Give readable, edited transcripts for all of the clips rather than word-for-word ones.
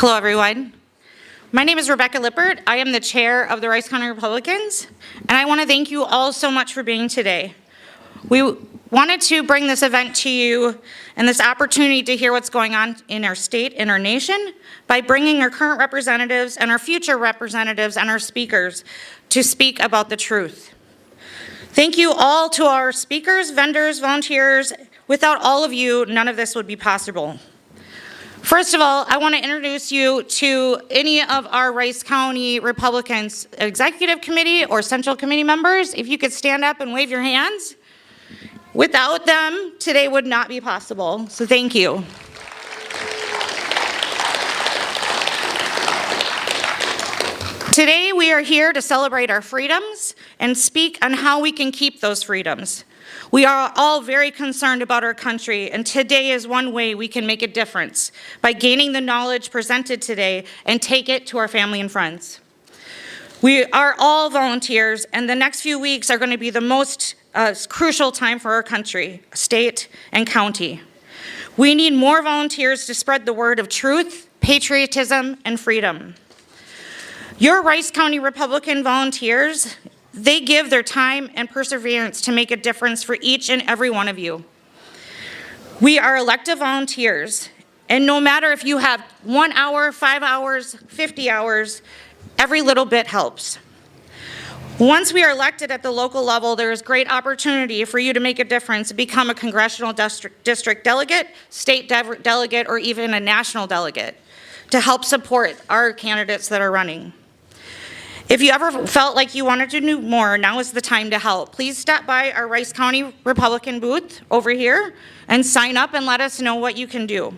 Hello, everyone. My name is Rebecca Lippert. I am the chair of the Rice County Republicans, and I want to thank you all so much for being today. We wanted to bring this event to you and this opportunity to hear what's going on in our state and our nation by bringing our current representatives and our future representatives and our speakers to speak about the truth. Thank you all to our speakers, vendors, volunteers. Without all of you, none of this would be possible. First of all, I want to introduce you to any of our Rice County Republicans Executive Committee or Central Committee members. If you could stand up and wave your hands. Without them, today would not be possible, so thank you. Today, we are here to celebrate our freedoms and speak on how we can keep those freedoms. We are all very concerned about our country, and today is one way we can make a difference by gaining the knowledge presented today and take it to our family and friends. We are all volunteers, and the next few weeks are going to be the most crucial time for our country, state, and county. We need more volunteers to spread the word of truth, patriotism, and freedom. Your Rice County Republican volunteers, they give their time and perseverance to make a difference for each and every one of you. We are elected volunteers, and no matter if you have 1 hour, 5 hours, 50 hours, every little bit helps. Once we are elected at the local level, there is great opportunity for you to make a difference and become a congressional district delegate, state delegate, or even a national delegate to help support our candidates that are running. If you ever felt like you wanted to do more, now is the time to help. Please stop by our Rice County Republican booth over here and sign up and let us know what you can do.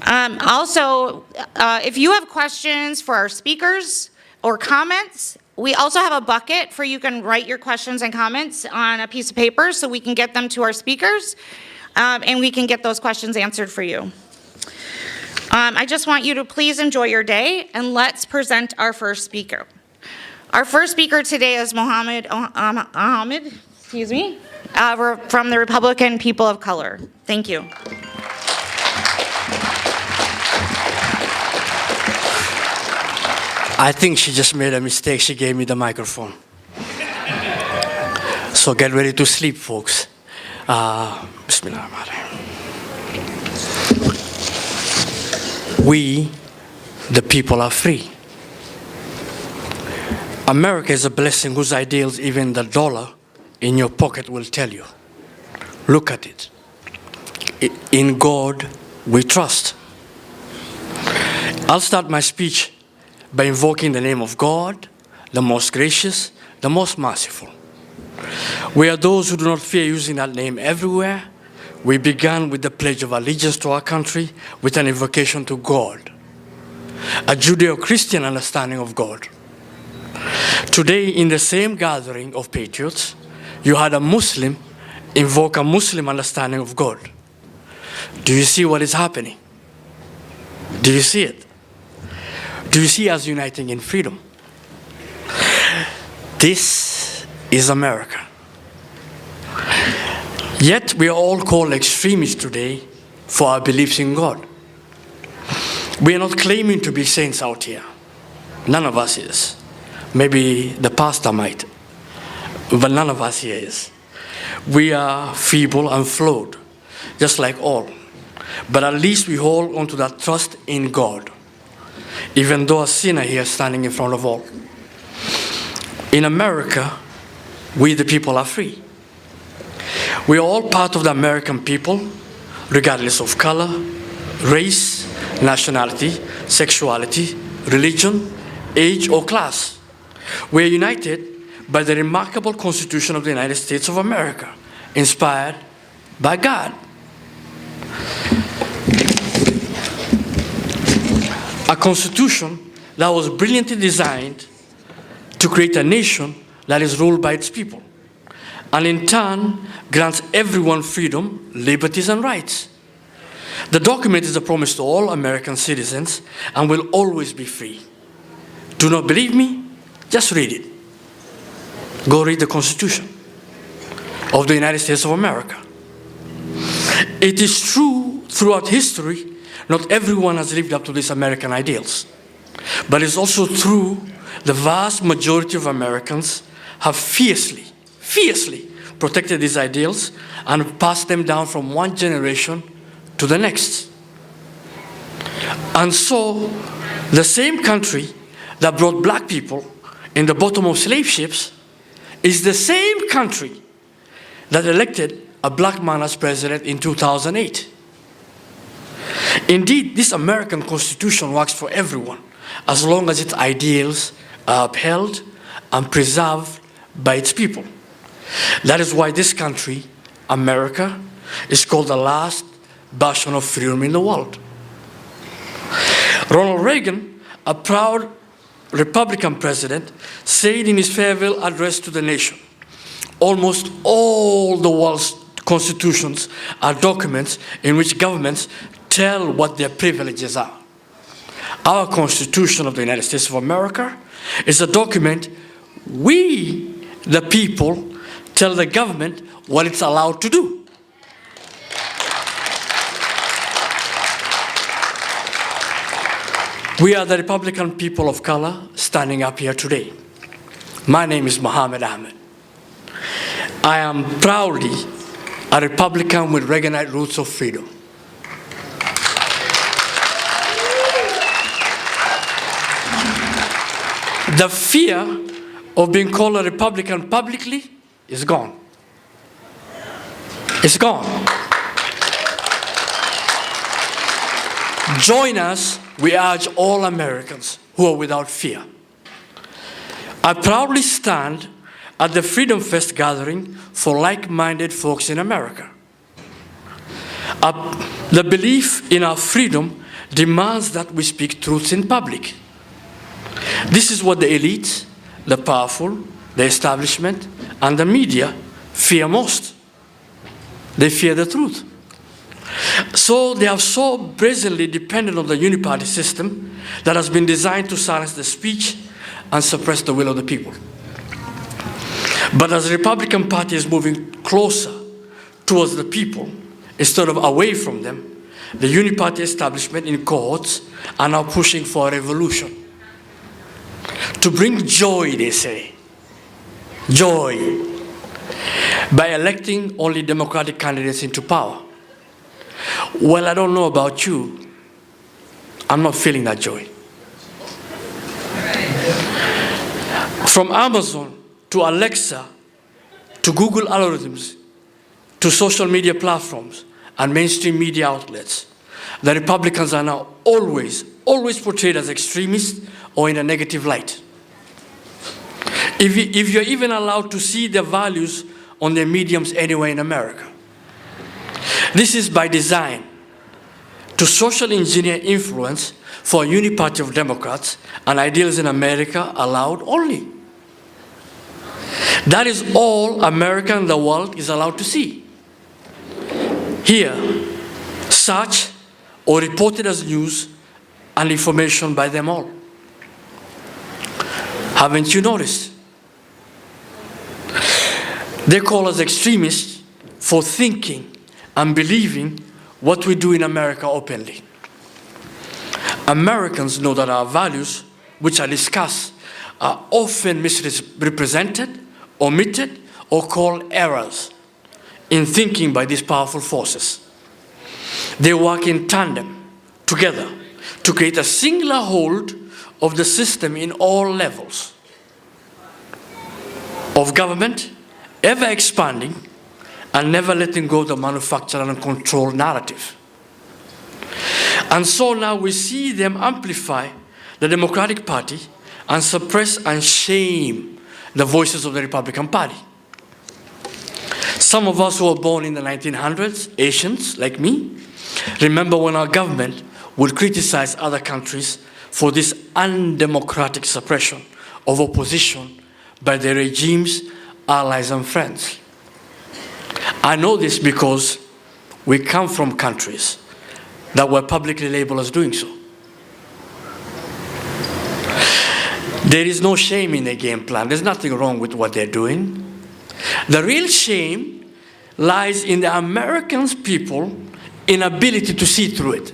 If you have questions for our speakers or comments, we also have a bucket for you can write your questions and comments on a piece of paper so we can get them to our speakers and we can get those questions answered for you. I just want you to please enjoy your day, and let's present our first speaker. Our first speaker today is Mohammed, from the Republican People of Color. Thank you. I think she just made a mistake. She gave me the microphone. So get ready to sleep, folks. Bismillahirrahmanirrahim. We, the people, are free. America is a blessing whose ideals even the dollar in your pocket will tell you. Look at it. In God we trust. I'll start my speech by invoking the name of God, the most gracious, the most merciful. We are those who do not fear using that name everywhere. We began with the Pledge of Allegiance to our country with an invocation to God, a Judeo-Christian understanding of God. Today, in the same gathering of patriots, you had a Muslim invoke a Muslim understanding of God. Do you see what is happening? Do you see it? Do you see us uniting in freedom? This is America. Yet we are all called extremists today for our beliefs in God. We are not claiming to be saints out here. None of us is. Maybe the pastor might, but none of us here is. We are feeble and flawed, just like all. But at least we hold on to that trust in God, even though a sinner here standing in front of all. In America, we the people are free. We are all part of the American people, regardless of color, race, nationality, sexuality, religion, age, or class. We are united by the remarkable Constitution of the United States of America, inspired by God. A constitution that was brilliantly designed to create a nation that is ruled by its people, and in turn grants everyone freedom, liberties, and rights. The document is a promise to all American citizens and will always be free. Do not believe me? Just read it. Go read the Constitution of the United States of America. It is true throughout history not everyone has lived up to these American ideals. But it's also true the vast majority of Americans have fiercely protected these ideals and passed them down from one generation to the next. And so, the same country that brought black people in the bottom of slave ships is the same country that elected a black man as president in 2008. Indeed, this American Constitution works for everyone as long as its ideals are upheld and preserved by its people. That is why this country, America, is called the last bastion of freedom in the world. Ronald Reagan, a proud Republican president, said in his farewell address to the nation, almost all the world's constitutions are documents in which governments tell what their privileges are. Our Constitution of the United States of America is a document we, the people, tell the government what it's allowed to do. We are the Republican people of color standing up here today. My name is Mohammed Ahmed. I am proudly a Republican with Reaganite roots of freedom. The fear of being called a Republican publicly is gone. It's gone. Join us, we urge all Americans who are without fear. I proudly stand at the Freedom Fest gathering for like-minded folks in America. The belief in our freedom demands that we speak truths in public. This is what the elites, the powerful, the establishment, and the media fear most. They fear the truth. So they are so brazenly dependent on the uniparty system that has been designed to silence the speech and suppress the will of the people. But as the Republican Party is moving closer towards the people instead of away from them, the uniparty establishment in cohorts are now pushing for a revolution. To bring joy, they say, joy, by electing only Democratic candidates into power. Well, I don't know about you, I'm not feeling that joy. From Amazon to Alexa to Google algorithms to social media platforms and mainstream media outlets, the Republicans are now always portrayed as extremists or in a negative light. If you're even allowed to see their values on their mediums anywhere in America. This is by design, to social engineer influence for a uniparty of Democrats and ideals in America allowed only. That is all America and the world is allowed to see. Hear, search, or reported as news and information by them all. Haven't you noticed? They call us extremists for thinking and believing what we do in America openly. Americans know that our values, which are discussed, are often misrepresented, omitted, or called errors in thinking by these powerful forces. They work in tandem, together, to create a singular hold of the system in all levels of government, ever expanding and never letting go of the manufactured and controlled narrative. And so now we see them amplify the Democratic Party and suppress and shame the voices of the Republican Party. Some of us who were born in the 1900s, Asians like me, remember when our government would criticize other countries for this undemocratic suppression of opposition by the regime's allies and friends. I know this because we come from countries that were publicly labeled as doing so. There is no shame in their game plan. There's nothing wrong with what they're doing. The real shame lies in the American people's inability to see through it.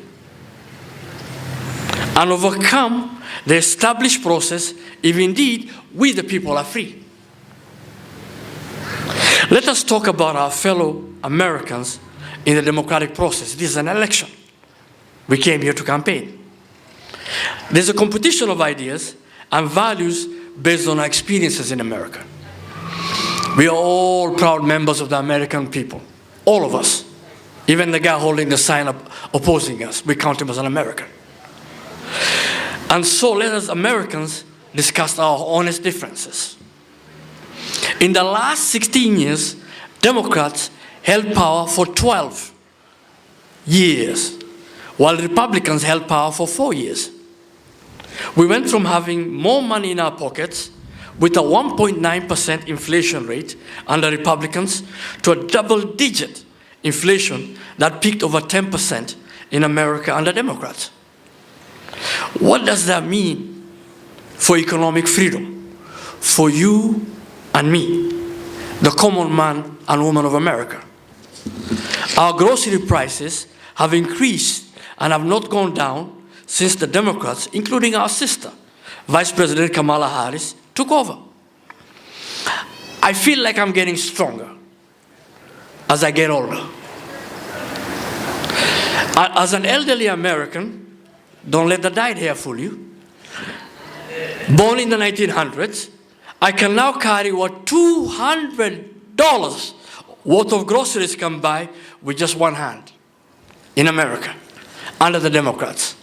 and overcome the established process if indeed we the people are free. Let us talk about our fellow Americans in the democratic process. This is an election. We came here to campaign. There's a competition of ideas and values based on our experiences in America. We are all proud members of the American people, all of us. Even the guy holding the sign up opposing us, we count him as an American. And so let us Americans discuss our honest differences. In the last 16 years, Democrats held power for 12 years, while Republicans held power for 4 years. We went from having more money in our pockets with a 1.9% inflation rate under Republicans to a double-digit inflation that peaked over 10% in America under Democrats. What does that mean for economic freedom, for you and me, the common man and woman of America? Our grocery prices have increased and have not gone down since the Democrats, including our sister, Vice President Kamala Harris, took over. I feel like I'm getting stronger as I get older. As an elderly American, don't let the dyed hair fool you, born in the 1900s, I can now carry what $200 worth of groceries can buy with just one hand in America, under the Democrats.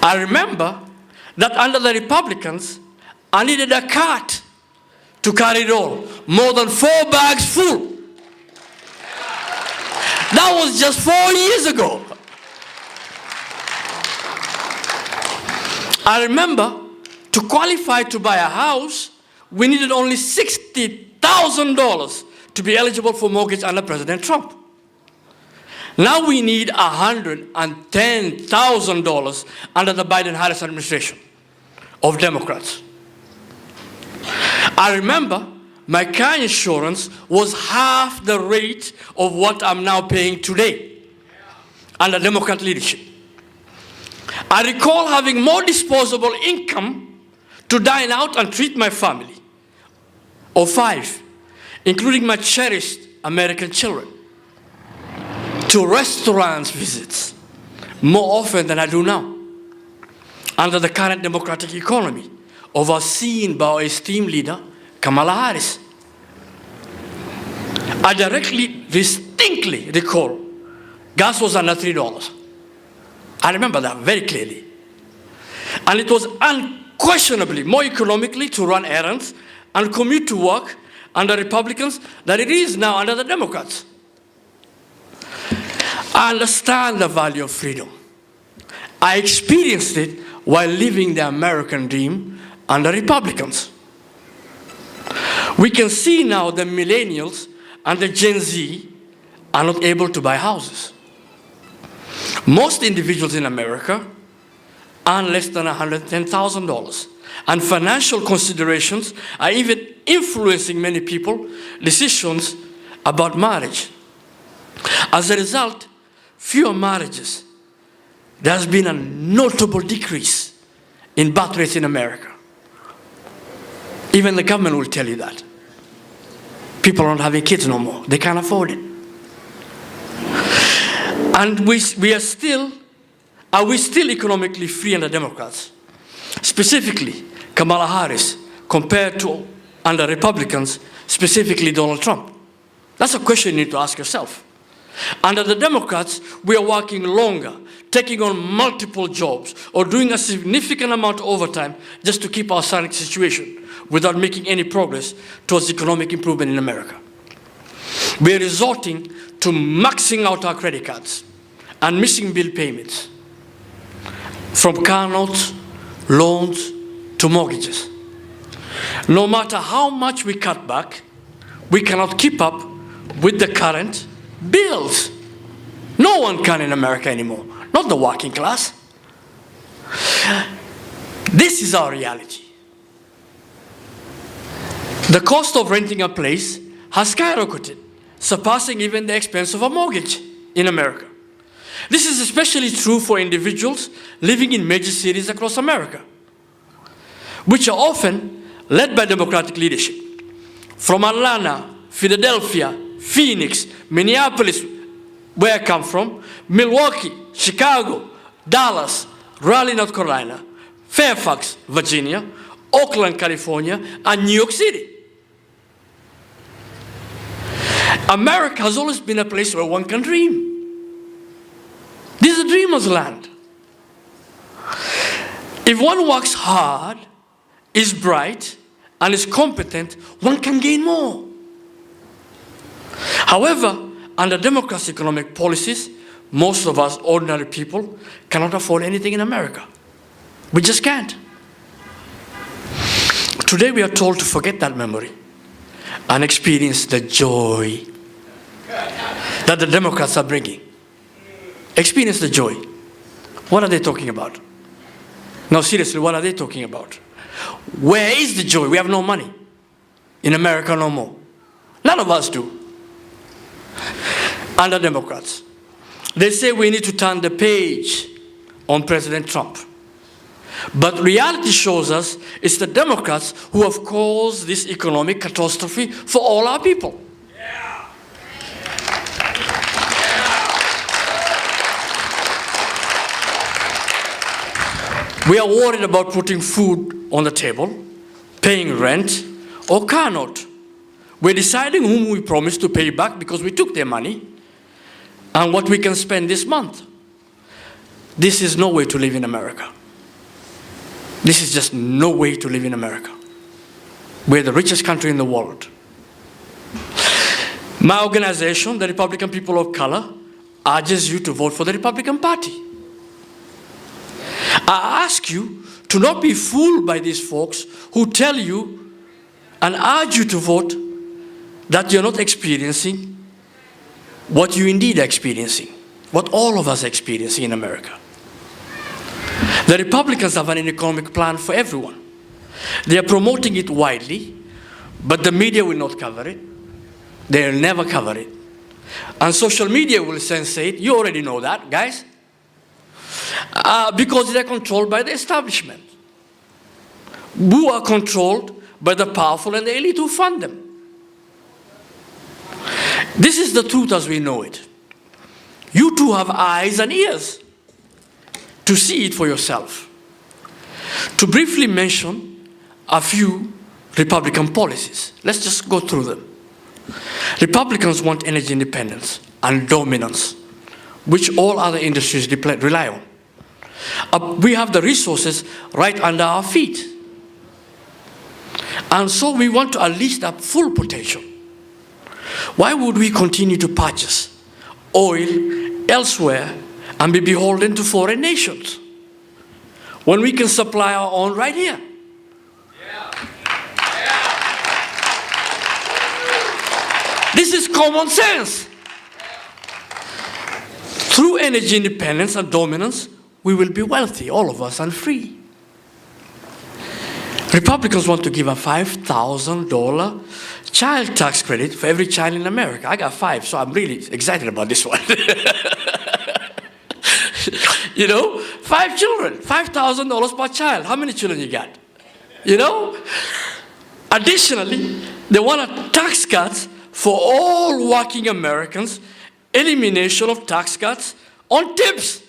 I remember that under the Republicans, I needed a cart to carry it all, more than 4 bags full. That was just 4 years ago. I remember to qualify to buy a house, we needed only $60,000 to be eligible for mortgage under President Trump. Now we need $110,000 under the Biden-Harris administration of Democrats. I remember my car insurance was half the rate of what I'm now paying today under Democrat leadership. I recall having more disposable income to dine out and treat my family of 5, including my cherished American children, to restaurants visits more often than I do now under the current democratic economy, overseen by our esteemed leader, Kamala Harris. I distinctly recall, gas was under $3. I remember that very clearly. And it was unquestionably more economically to run errands and commute to work under Republicans than it is now under the Democrats. I understand the value of freedom. I experienced it while living the American dream under Republicans. We can see now the millennials and the Gen Z are not able to buy houses. Most individuals in America earn less than $110,000, and financial considerations are even influencing many people's decisions about marriage. As a result, fewer marriages. There has been a notable decrease in birth rates in America. Even the government will tell you that. People aren't having kids no more. They can't afford it. And are we still economically free under Democrats? Specifically, Kamala Harris, compared to under Republicans, specifically Donald Trump? That's a question you need to ask yourself. Under the Democrats, we are working longer, taking on multiple jobs, or doing a significant amount of overtime just to keep our current situation without making any progress towards economic improvement in America. We are resorting to maxing out our credit cards and missing bill payments, from car notes, loans, to mortgages. No matter how much we cut back, we cannot keep up with the current bills. No one can in America anymore, not the working class. This is our reality. The cost of renting a place has skyrocketed, surpassing even the expense of a mortgage in America. This is especially true for individuals living in major cities across America, which are often led by Democratic leadership. From Atlanta, Philadelphia, Phoenix, Minneapolis, where I come from, Milwaukee, Chicago, Dallas, Raleigh, North Carolina, Fairfax, Virginia, Oakland, California, and New York City. America has always been a place where one can dream. This is a dreamer's land. If one works hard, is bright, and is competent, one can gain more. However, under Democrats' economic policies, most of us ordinary people cannot afford anything in America. We just can't. Today we are told to forget that memory and experience the joy that the Democrats are bringing. Experience the joy. What are they talking about? No, seriously, what are they talking about? Where is the joy? We have no money in America no more. None of us do. Under Democrats, they say we need to turn the page on President Trump. But reality shows us it's the Democrats who have caused this economic catastrophe for all our people. We are worried about putting food on the table, paying rent, or car note. We're deciding whom we promise to pay back because we took their money and what we can spend this month. This is no way to live in America. This is just no way to live in America. We're the richest country in the world. My organization, the Republican People of Color, urges you to vote for the Republican Party. I ask you to not be fooled by these folks who tell you and urge you to vote that you're not experiencing what you indeed are experiencing, what all of us are experiencing in America. The Republicans have an economic plan for everyone. They are promoting it widely, but the media will not cover it. They'll never cover it. And social media will censor it. You already know that, guys. Because they're controlled by the establishment, who are controlled by the powerful and the elite who fund them. This is the truth as we know it. You too have eyes and ears to see it for yourself. To briefly mention a few Republican policies, let's just go through them. Republicans want energy independence and dominance, which all other industries rely on. We have the resources right under our feet. And so we want to unleash that full potential. Why would we continue to purchase oil elsewhere and be beholden to foreign nations when we can supply our own right here? This is common sense. Through energy independence and dominance, we will be wealthy, all of us, and free. Republicans want to give a $5,000 child tax credit for every child in America. I got 5, so I'm really excited about this one. You know, 5 children, $5,000 per child. How many children you got? You know? Additionally, they want a tax cut for all working Americans, elimination of tax cuts on tips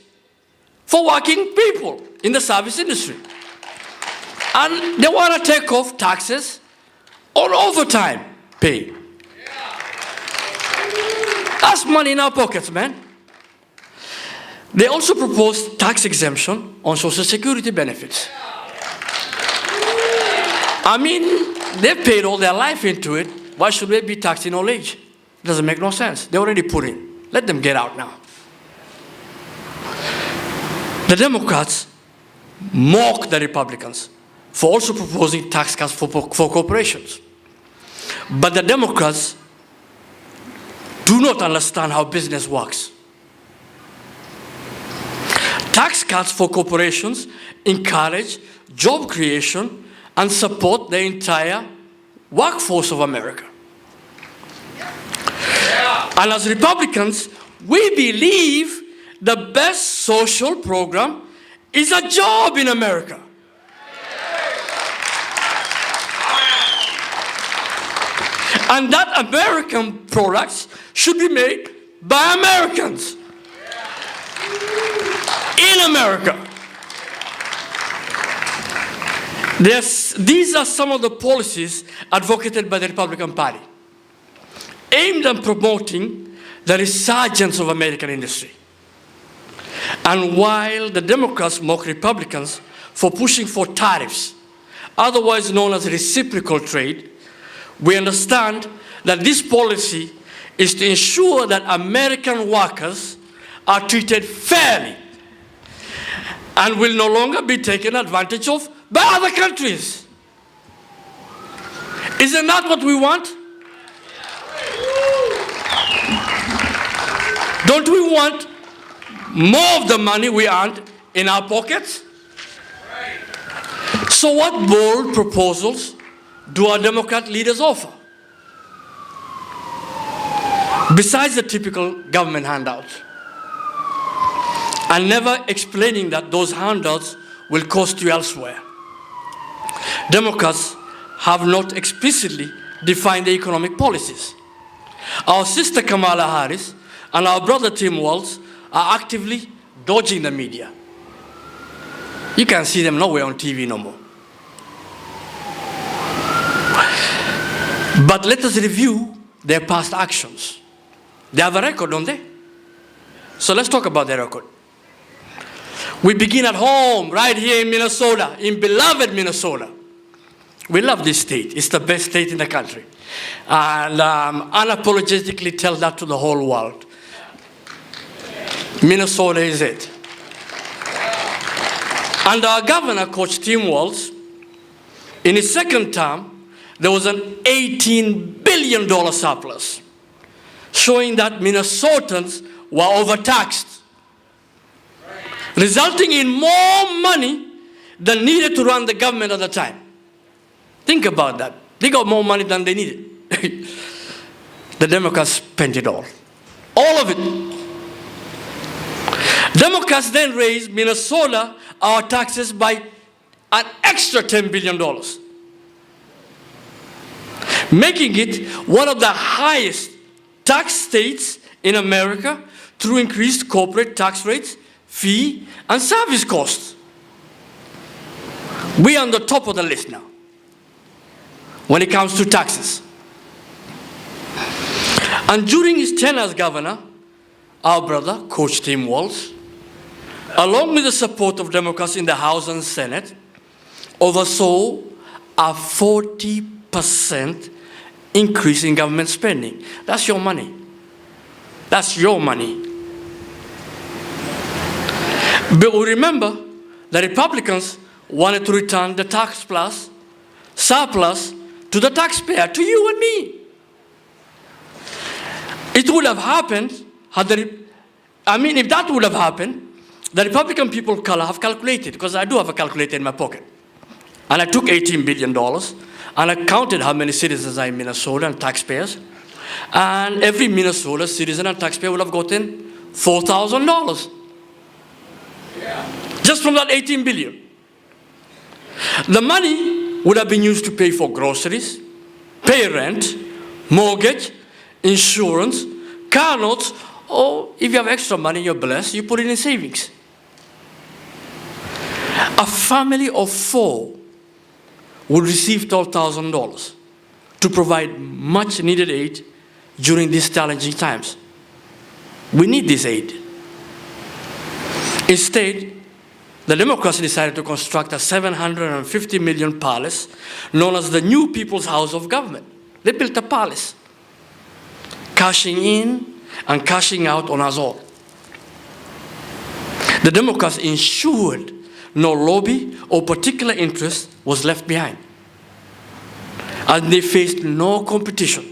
for working people in the service industry. And they want to take off taxes on overtime pay. That's money in our pockets, man. They also propose tax exemption on Social Security benefits. I mean, they paid all their life into it. Why should they be taxed in old age? It doesn't make no sense. They already put in. Let them get out now. The Democrats mock the Republicans for also proposing tax cuts for corporations. But the Democrats do not understand how business works. Tax cuts for corporations encourage job creation and support the entire workforce of America. And as Republicans, we believe the best social program is a job in America. And that American products should be made by Americans in America. These are some of the policies advocated by the Republican Party, aimed at promoting the resurgence of American industry. And while the Democrats mock Republicans for pushing for tariffs, otherwise known as reciprocal trade, we understand that this policy is to ensure that American workers are treated fairly and will no longer be taken advantage of by other countries. Isn't that what we want? Don't we want more of the money we earned in our pockets? So what bold proposals do our Democrat leaders offer? Besides the typical government handouts, and never explaining that those handouts will cost you elsewhere. Democrats have not explicitly defined the economic policies. Our sister Kamala Harris and our brother Tim Walz are actively dodging the media. You can't see them nowhere on TV no more. But let us review their past actions. They have a record, don't they? So let's talk about their record. We begin at home, right here in Minnesota, in beloved Minnesota. We love this state. It's the best state in the country. And unapologetically tell that to the whole world. Minnesota is it. And our governor, Coach Tim Walz, in his second term, there was an $18 billion surplus, showing that Minnesotans were overtaxed, resulting in more money than needed to run the government at the time. Think about that. They got more money than they needed. The Democrats spent it all of it. Democrats then raised Minnesota, our taxes, by an extra $10 billion. Making it one of the highest tax states in America through increased corporate tax rates, fee, and service costs. We are on the top of the list now when it comes to taxes. And during his tenure as governor, our brother, Coach Tim Walz, along with the support of Democrats in the House and Senate, oversaw a 40% increase in government spending. That's your money. That's your money. But we remember the Republicans wanted to return the tax plus, surplus to the taxpayer, to you and me. It would have happened had if that would have happened, the Republican people of color have calculated, because I do have a calculator in my pocket. And I took $18 billion and I counted how many citizens are in Minnesota and taxpayers. And every Minnesota citizen and taxpayer would have gotten $4,000. Just from that $18 billion. The money would have been used to pay for groceries, pay rent, mortgage, insurance, car notes, or if you have extra money, you're blessed, you put it in savings. A family of 4 would receive $12,000 to provide much needed aid during these challenging times. We need this aid. Instead, the Democrats decided to construct a $750 million palace known as the New People's House of Government. They built a palace, cashing in and cashing out on us all. The Democrats ensured no lobby or particular interest was left behind. And they faced no competition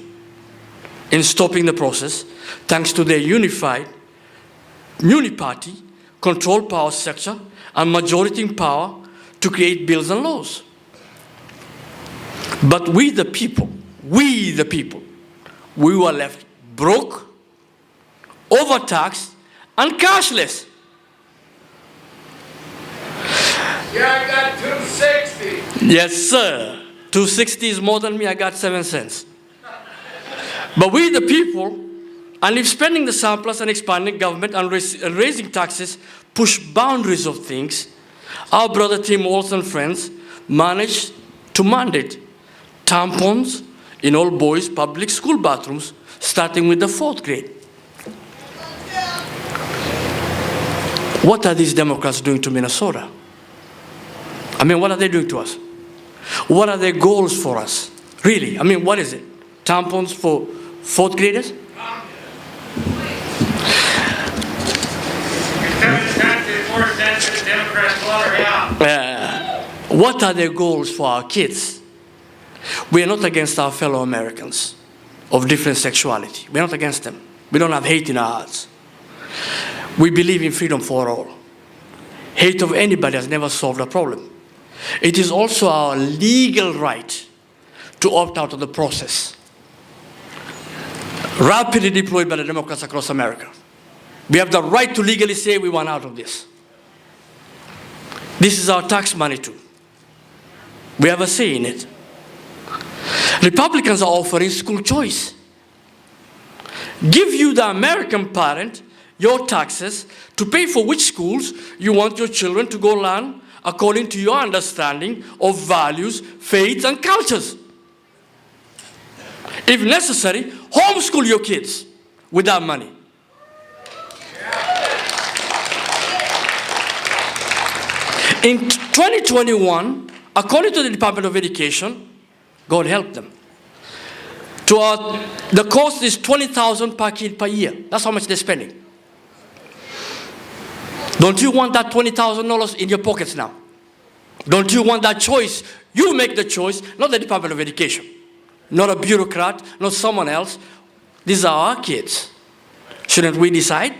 in stopping the process thanks to their uniparty, controlled power structure, and majority in power to create bills and laws. But we the people, we were left broke, overtaxed, and cashless. Yeah, I got 260. Yes, sir. 260 is more than me. I got 7 cents. But we, the people, and if spending the surplus and expanding government and raising taxes push boundaries of things, our brother Tim Walz and friends managed to mandate tampons in all boys' public school bathrooms, starting with the 4th grade. What are these Democrats doing to Minnesota? I mean, what are they doing to us? What are their goals for us? Really? I mean, what is it? Tampons for 4th graders? What are their goals for our kids? We are not against our fellow Americans of different sexuality. We're not against them. We don't have hate in our hearts. We believe in freedom for all. Hate of anybody has never solved a problem. It is also our legal right to opt out of the process, rapidly deployed by the Democrats across America. We have the right to legally say we want out of this. This is our tax money too. We have a say in it. Republicans are offering school choice. Give you, the American parent, your taxes to pay for which schools you want your children to go learn according to your understanding of values, faiths, and cultures. If necessary, homeschool your kids with that money. In 2021, according to the Department of Education, God help them, the cost is $20,000 per kid per year. That's how much they're spending. Don't you want that $20,000 in your pockets now? Don't you want that choice? You make the choice, not the Department of Education, not a bureaucrat, not someone else. These are our kids. Shouldn't we decide?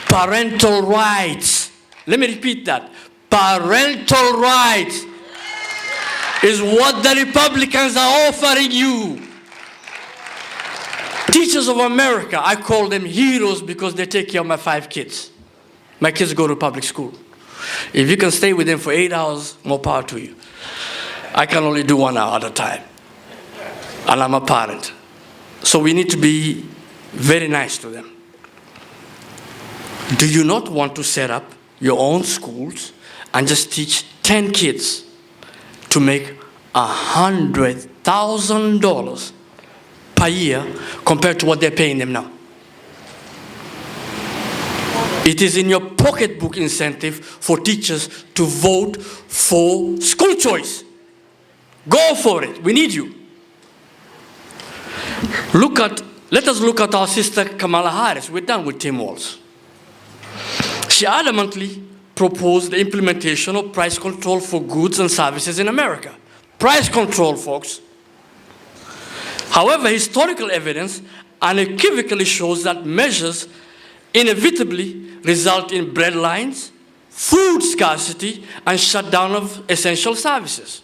Parental rights. Let me repeat that. Parental rights is what the Republicans are offering you. Teachers of America, I call them heroes because they take care of my 5 kids. My kids go to public school. If you can stay with them for 8 hours, more power to you. I can only do 1 hour at a time. And I'm a parent. So we need to be very nice to them. Do you not want to set up your own schools and just teach 10 kids to make $100,000 per year compared to what they're paying them now? It is in your pocketbook incentive for teachers to vote for school choice. Go for it. We need you. Let us look at our sister Kamala Harris. We're done with Tim Walz. She adamantly proposed the implementation of price control for goods and services in America. Price control, folks. However, historical evidence unequivocally shows that measures inevitably result in bread lines, food scarcity, and shutdown of essential services.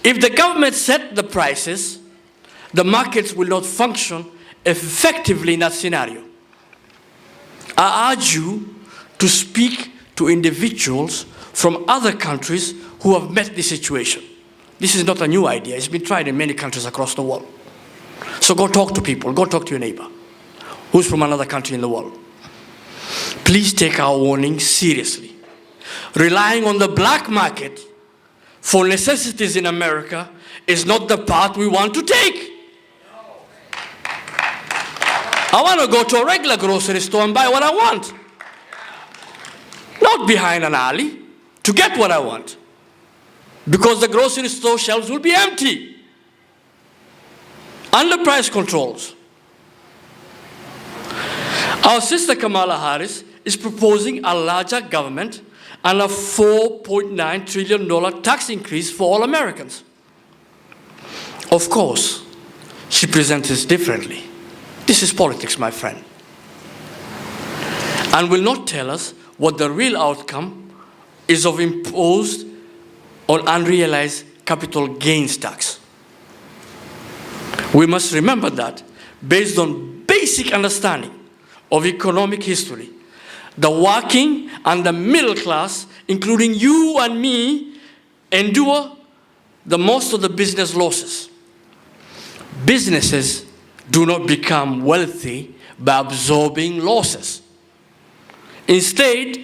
If the government set the prices, the markets will not function effectively in that scenario. I urge you to speak to individuals from other countries who have met this situation. This is not a new idea. It's been tried in many countries across the world. So go talk to people. Go talk to your neighbor who's from another country in the world. Please take our warning seriously. Relying on the black market for necessities in America is not the path we want to take. I want to go to a regular grocery store and buy what I want. Not behind an alley to get what I want. Because the grocery store shelves will be empty. Under price controls. Our sister Kamala Harris is proposing a larger government and a $4.9 trillion tax increase for all Americans. Of course, she presents this differently. This is politics, my friend. And will not tell us what the real outcome is of imposed or unrealized capital gains tax. We must remember that, based on basic understanding of economic history, the working and the middle class, including you and me, endure the most of the business losses. Businesses do not become wealthy by absorbing losses. Instead,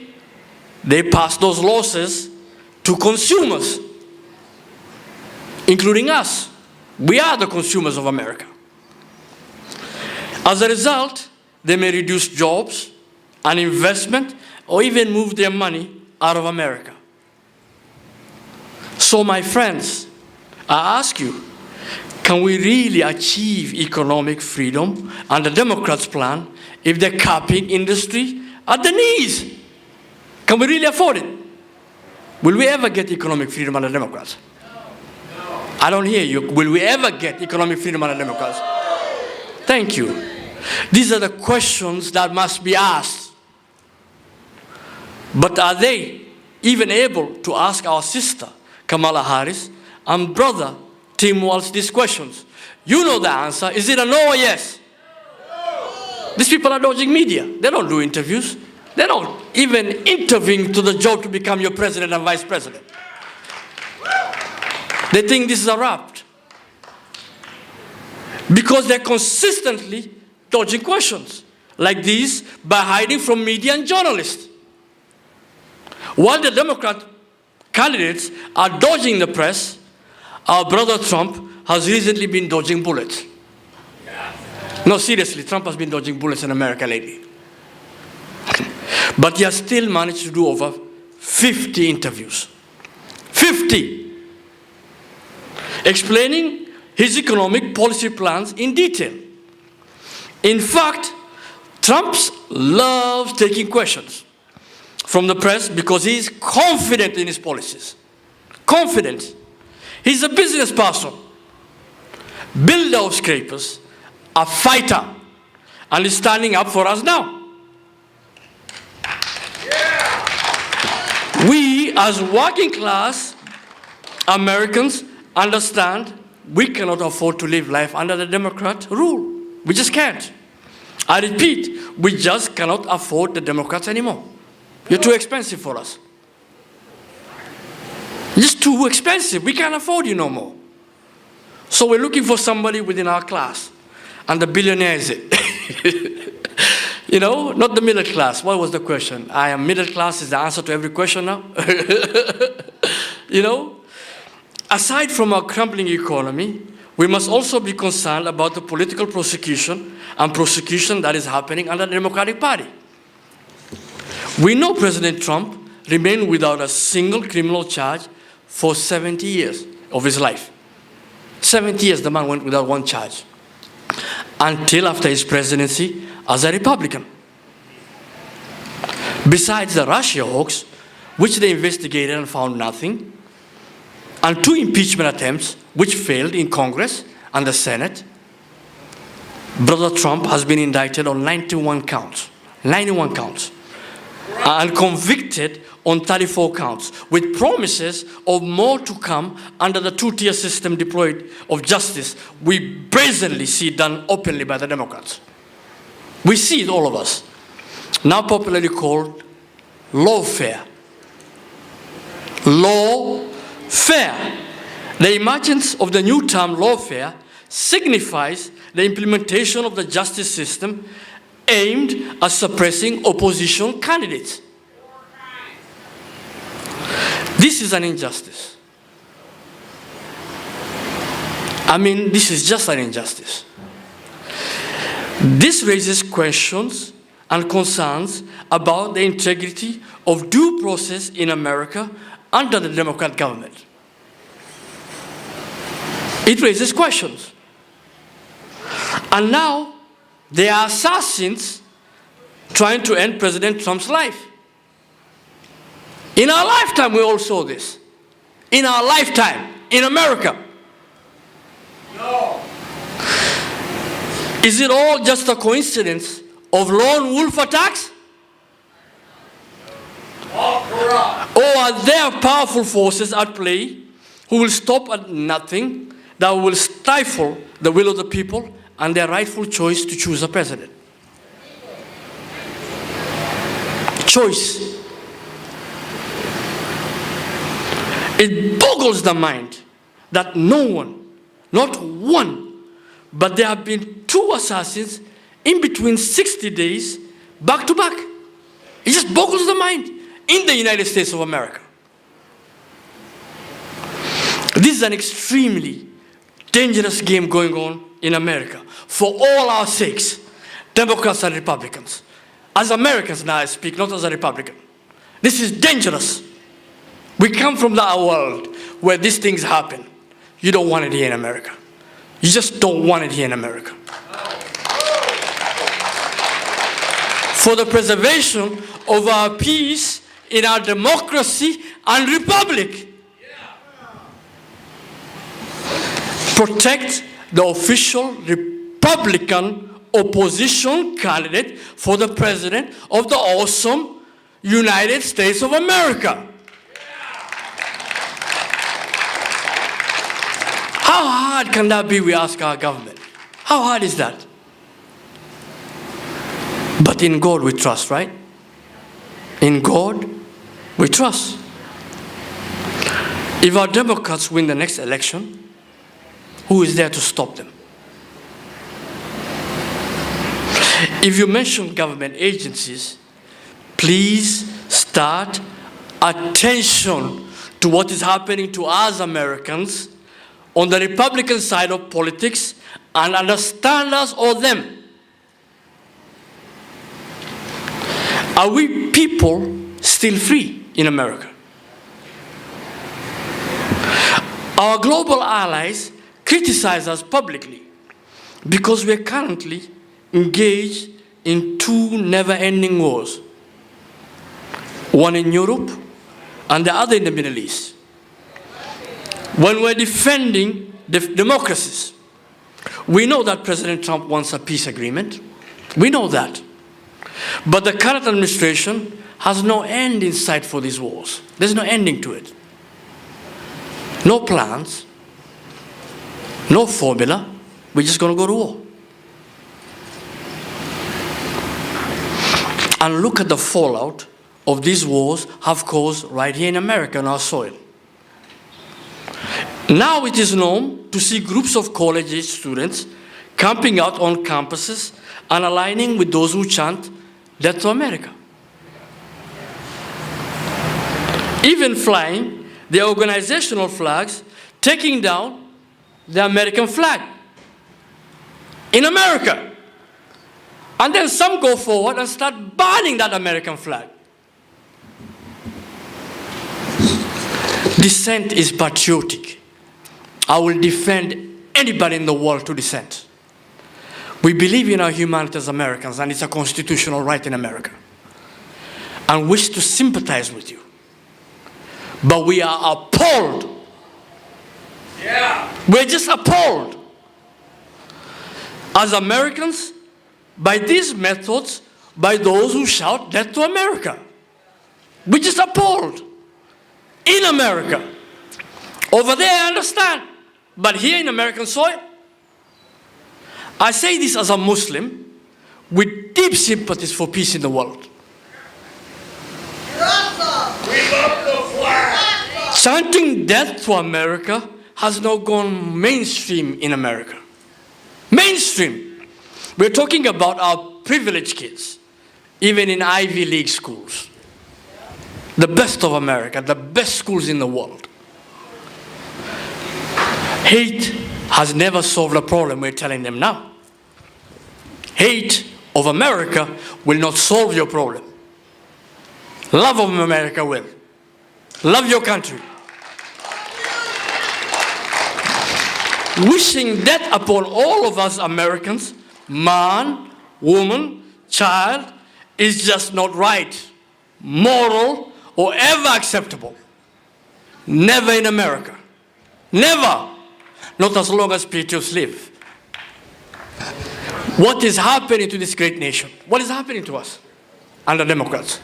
they pass those losses to consumers, including us. We are the consumers of America. As a result, they may reduce jobs and investment or even move their money out of America. So, my friends, I ask you, can we really achieve economic freedom under Democrats' plan if they're capping industry at the knees? Can we really afford it? Will we ever get economic freedom under Democrats? I don't hear you. Will we ever get economic freedom under Democrats? Thank you. These are the questions that must be asked. But are they even able to ask our sister, Kamala Harris, and brother, Tim Walz, these questions? You know the answer. Is it a no or yes? No. These people are dodging media. They don't do interviews. They don't even intervene to the job to become your president and vice president. They think this is a wrap. Because they're consistently dodging questions like these by hiding from media and journalists. While the Democrat candidates are dodging the press, our brother Trump has recently been dodging bullets. No, seriously, Trump has been dodging bullets in America lately. But he has still managed to do over 50 interviews. 50! Explaining his economic policy plans in detail. In fact, Trump loves taking questions from the press because he is confident in his policies. Confident. He's a business person, builder of scrapers, a fighter, and is standing up for us now. We, as working class Americans, understand we cannot afford to live life under the Democrat rule. We just can't. I repeat, we just cannot afford the Democrats anymore. You're too expensive for us. You're just too expensive. We can't afford you no more. So we're looking for somebody within our class. And the billionaire is it. You know, not the middle class. What was the question? I am middle class is the answer to every question now. You know, aside from our crumbling economy, we must also be concerned about the political prosecution and prosecution that is happening under the Democratic Party. We know President Trump remained without a single criminal charge for 70 years of his life. 70 years the man went without one charge. Until after his presidency as a Republican. Besides the Russia hoax, which they investigated and found nothing, and 2 impeachment attempts which failed in Congress and the Senate, Brother Trump has been indicted on 91 counts. 91 counts. And convicted on 34 counts, with promises of more to come under the 2-tier system deployed of justice we brazenly see done openly by the Democrats. We see it, all of us. Now popularly called lawfare. Lawfare. The emergence of the new term lawfare signifies the implementation of the justice system aimed at suppressing opposition candidates. This is an injustice. I mean, this is just an injustice. This raises questions and concerns about the integrity of due process in America under the Democrat government. It raises questions. And now, there are assassins trying to end President Trump's life. In our lifetime, we all saw this. In our lifetime, in America. No. Is it all just a coincidence of lone wolf attacks? All corrupt. Or are there powerful forces at play who will stop at nothing that will stifle the will of the people and their rightful choice to choose a president. Choice. It boggles the mind that no one, not one, but there have been 2 assassins in between 60 days, back to back. It just boggles the mind in the United States of America. This is an extremely dangerous game going on in America for all our sakes, Democrats and Republicans. As Americans now I speak, not as a Republican. This is dangerous. We come from that world where these things happen. You don't want it here in America. You just don't want it here in America. For the preservation of our peace in our democracy and republic. Protect the official Republican opposition candidate for the president of the awesome United States of America. How hard can that be, we ask our government? How hard is that? But in God we trust, right? In God we trust. If our Democrats win the next election, who is there to stop them? If you mention government agencies, please start attention to what is happening to us Americans on the Republican side of politics and understand us or them. Are we people still free in America? Our global allies criticize us publicly because we are currently engaged in 2 never-ending wars. One in Europe and the other in the Middle East. When we're defending the democracies, we know that President Trump wants a peace agreement. We know that. But the current administration has no end in sight for these wars. There's no ending to it. No plans, no formula. We're just going to go to war. And look at the fallout of these wars have caused right here in America on our soil. Now it is known to see groups of college-age students camping out on campuses and aligning with those who chant, "Death to America." Even flying their organizational flags, taking down the American flag in America. And then some go forward and start burning that American flag. Dissent is patriotic. I will defend anybody in the world to dissent. We believe in our humanity as Americans, and it's a constitutional right in America, and wish to sympathize with you. But we are appalled. We're just appalled as Americans by these methods, by those who shout "Death to America." We're just appalled in America. Over there, I understand. But here in American soil, I say this as a Muslim with deep sympathies for peace in the world. We love the flag. Chanting "Death to America" has now gone mainstream in America. Mainstream. We're talking about our privileged kids, even in Ivy League schools. The best of America, the best schools in the world. Hate has never solved a problem, we're telling them now. Hate of America will not solve your problem. Love of America will. Love your country. Wishing death upon all of us Americans, man, woman, child, is just not right, moral, or ever acceptable. Never in America. Never. Not as long as patriots live. What is happening to this great nation? What is happening to us under Democrats?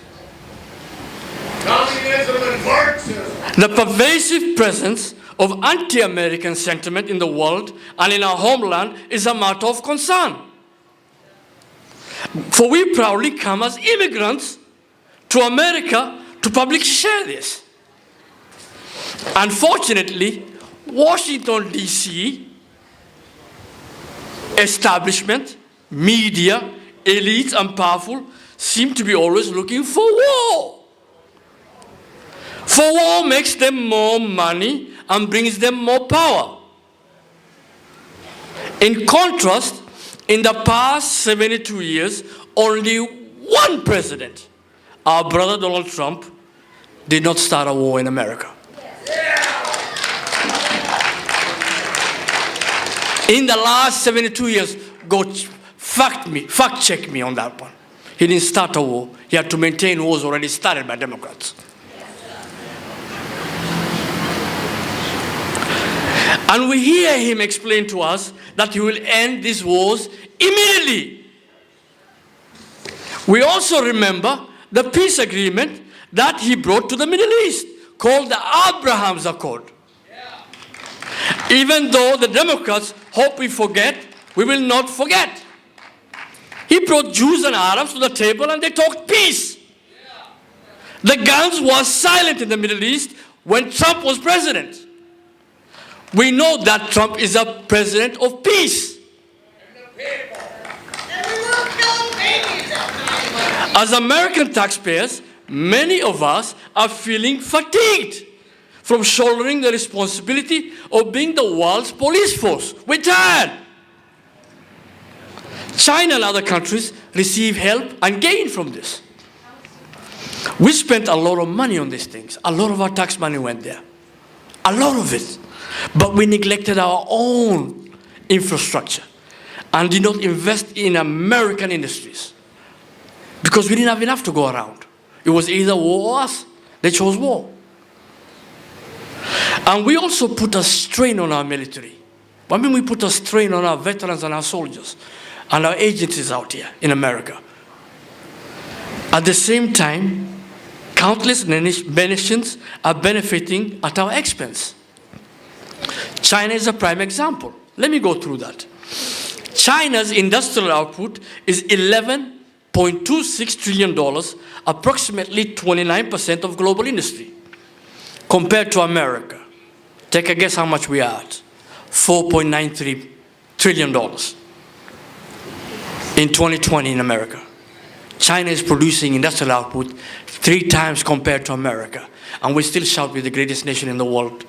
Communism and Marxism. The pervasive presence of anti-American sentiment in the world and in our homeland is a matter of concern. For we proudly come as immigrants to America to publicly share this. Unfortunately, Washington, D.C. establishment, media, elites, and powerful seem to be always looking for war. For war makes them more money and brings them more power. In contrast, in the past 72 years, only one president, our brother Donald Trump, did not start a war in America. In the last 72 years, go fact check me on that one. He didn't start a war. He had to maintain wars already started by Democrats. And we hear him explain to us that he will end these wars immediately. We also remember the peace agreement that he brought to the Middle East, called the Abraham's Accord. Even though the Democrats hope we forget, we will not forget. He brought Jews and Arabs to the table and they talked peace. The guns were silent in the Middle East when Trump was president. We know that Trump is a president of peace. As American taxpayers, many of us are feeling fatigued from shouldering the responsibility of being the world's police force. We're tired. China and other countries receive help and gain from this. We spent a lot of money on these things. A lot of our tax money went there. A lot of it. But we neglected our own infrastructure and did not invest in American industries because we didn't have enough to go around. It was either war or us. They chose war. And we also put a strain on our military. I mean, we put a strain on our veterans and our soldiers and our agencies out here in America. At the same time, countless nations are benefiting at our expense. China is a prime example. Let me go through that. China's industrial output is $11.26 trillion, approximately 29% of global industry. Compared to America, take a guess how much we are at. $4.93 trillion in 2020 in America. China is producing industrial output 3 times compared to America. And we still shout we're the greatest nation in the world.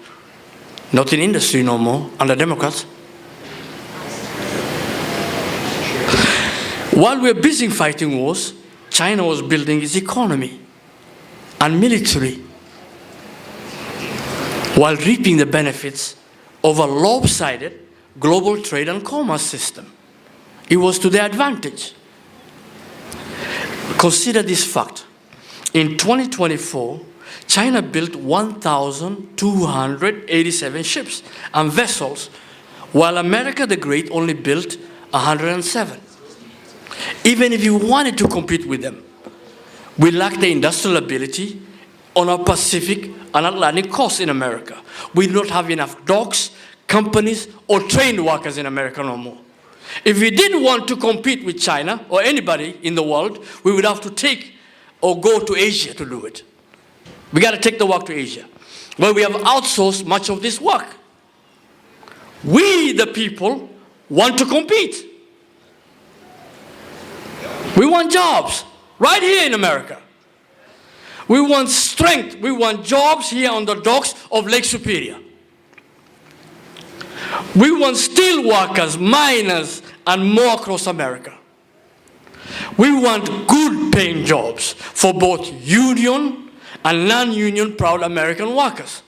Not in industry no more, under Democrats. While we're busy fighting wars, China was building its economy and military while reaping the benefits of a lopsided global trade and commerce system. It was to their advantage. Consider this fact. In 2024, China built 1,287 ships and vessels, while America the Great only built 107. Even if you wanted to compete with them, we lack the industrial ability on our Pacific and Atlantic coast in America. We do not have enough docks, companies, or trained workers in America no more. If we didn't want to compete with China or anybody in the world, we would have to take or go to Asia to do it. We got to take the work to Asia, where we have outsourced much of this work. We, the people, want to compete. We want jobs right here in America. We want strength. We want jobs here on the docks of Lake Superior. We want steel workers, miners, and more across America. We want good paying jobs for both union and non-union proud American workers.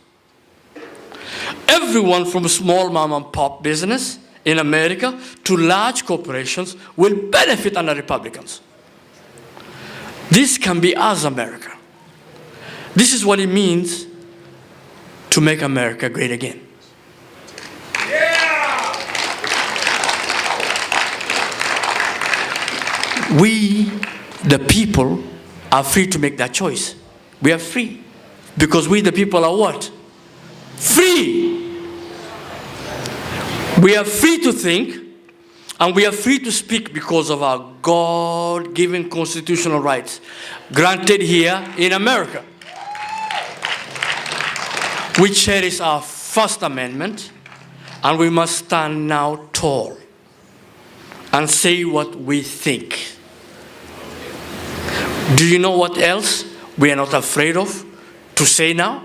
Everyone from small mom and pop business in America to large corporations will benefit under Republicans. This can be us, America. This is what it means to make America great again. We, the people, are free to make that choice. We are free. Because we, the people, are what? Free. We are free to think, and we are free to speak because of our God-given constitutional rights granted here in America. We cherish our First Amendment, and we must stand now tall and say what we think. Do you know what else we are not afraid of to say now?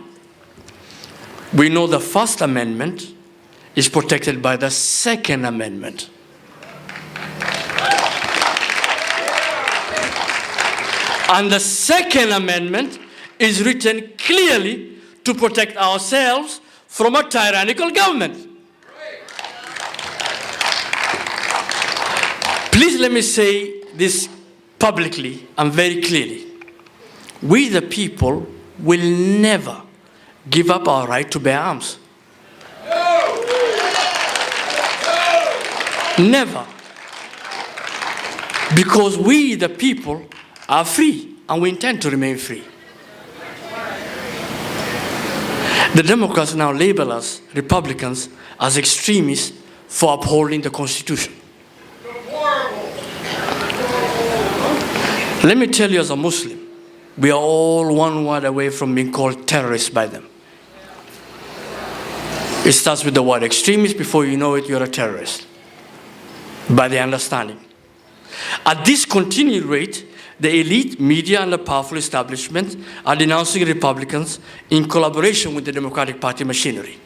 We know the First Amendment is protected by the Second Amendment. And the Second Amendment is written clearly to protect ourselves from a tyrannical government. Please let me say this publicly and very clearly. We the people will never give up our right to bear arms. Never. Because we the people are free, and we intend to remain free. The Democrats now label us, Republicans, as extremists for upholding the Constitution. Let me tell you, as a Muslim, we are all one word away from being called terrorists by them. It starts with the word extremist. Before you know it, you're a terrorist, by their understanding. At this continued rate, the elite media and the powerful establishment are denouncing Republicans in collaboration with the Democratic Party machinery.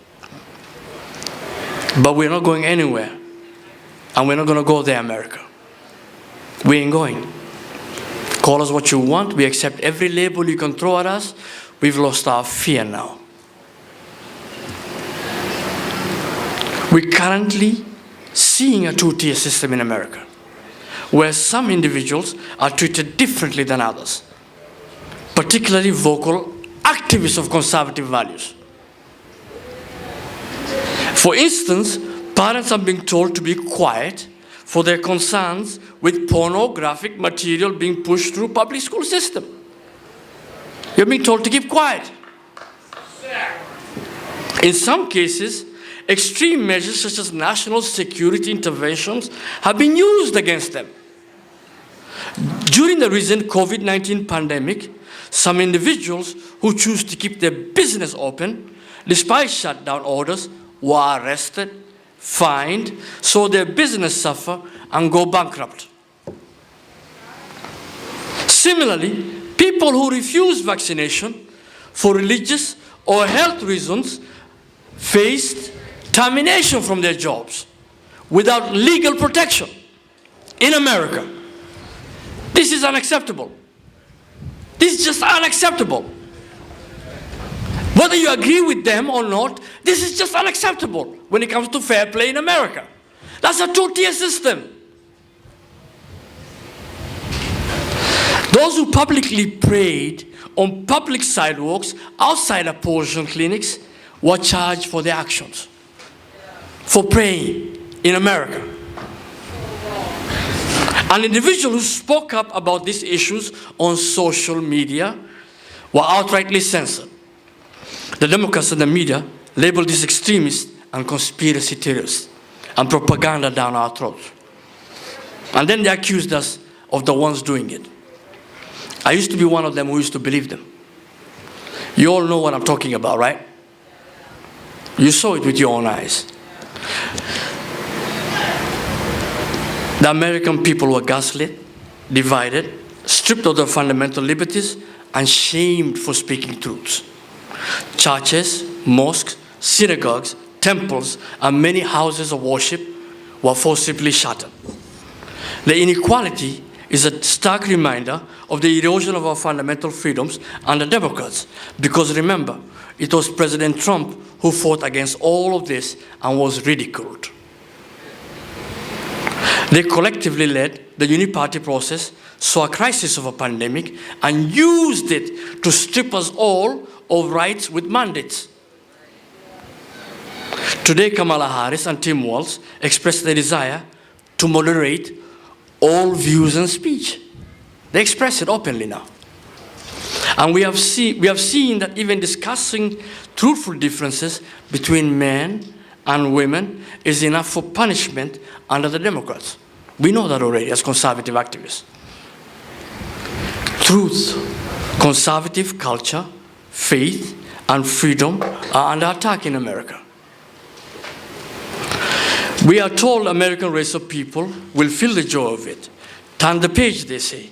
But we're not going anywhere, and we're not going to go there, America. We ain't going. Call us what you want. We accept every label you can throw at us. We've lost our fear now. We're currently seeing a two-tier system in America, where some individuals are treated differently than others, particularly vocal activists of conservative values. For instance, parents are being told to be quiet for their concerns with pornographic material being pushed through public school system. You're being told to keep quiet. In some cases, extreme measures such as national security interventions have been used against them. During the recent COVID-19 pandemic, some individuals who choose to keep their business open despite shutdown orders were arrested, fined, saw their business suffer, and go bankrupt. Similarly, people who refuse vaccination for religious or health reasons faced termination from their jobs without legal protection in America. This is unacceptable. This is just unacceptable. Whether you agree with them or not, this is just unacceptable when it comes to fair play in America. That's a two-tier system. Those who publicly prayed on public sidewalks outside abortion clinics were charged for their actions, for praying in America. An individual who spoke up about these issues on social media were outrightly censored. The Democrats and the media labeled these extremists and conspiracy theorists and propaganda down our throats. And then they accused us of the ones doing it. I used to be one of them who used to believe them. You all know what I'm talking about, right? You saw it with your own eyes. The American people were gaslit, divided, stripped of their fundamental liberties, and shamed for speaking truths. Churches, mosques, synagogues, temples, and many houses of worship were forcibly shuttered. The inequality is a stark reminder of the erosion of our fundamental freedoms under Democrats. Because remember, it was President Trump who fought against all of this and was ridiculed. They collectively led the uniparty process, saw a crisis of a pandemic, and used it to strip us all of rights with mandates. Today, Kamala Harris and Tim Walz expressed their desire to moderate all views and speech. They express it openly now. And we have seen that even discussing truthful differences between men and women is enough for punishment under the Democrats. We know that already as conservative activists. Truth, conservative culture, faith, and freedom are under attack in America. We are told American race of people will feel the joy of it. Turn the page, they say.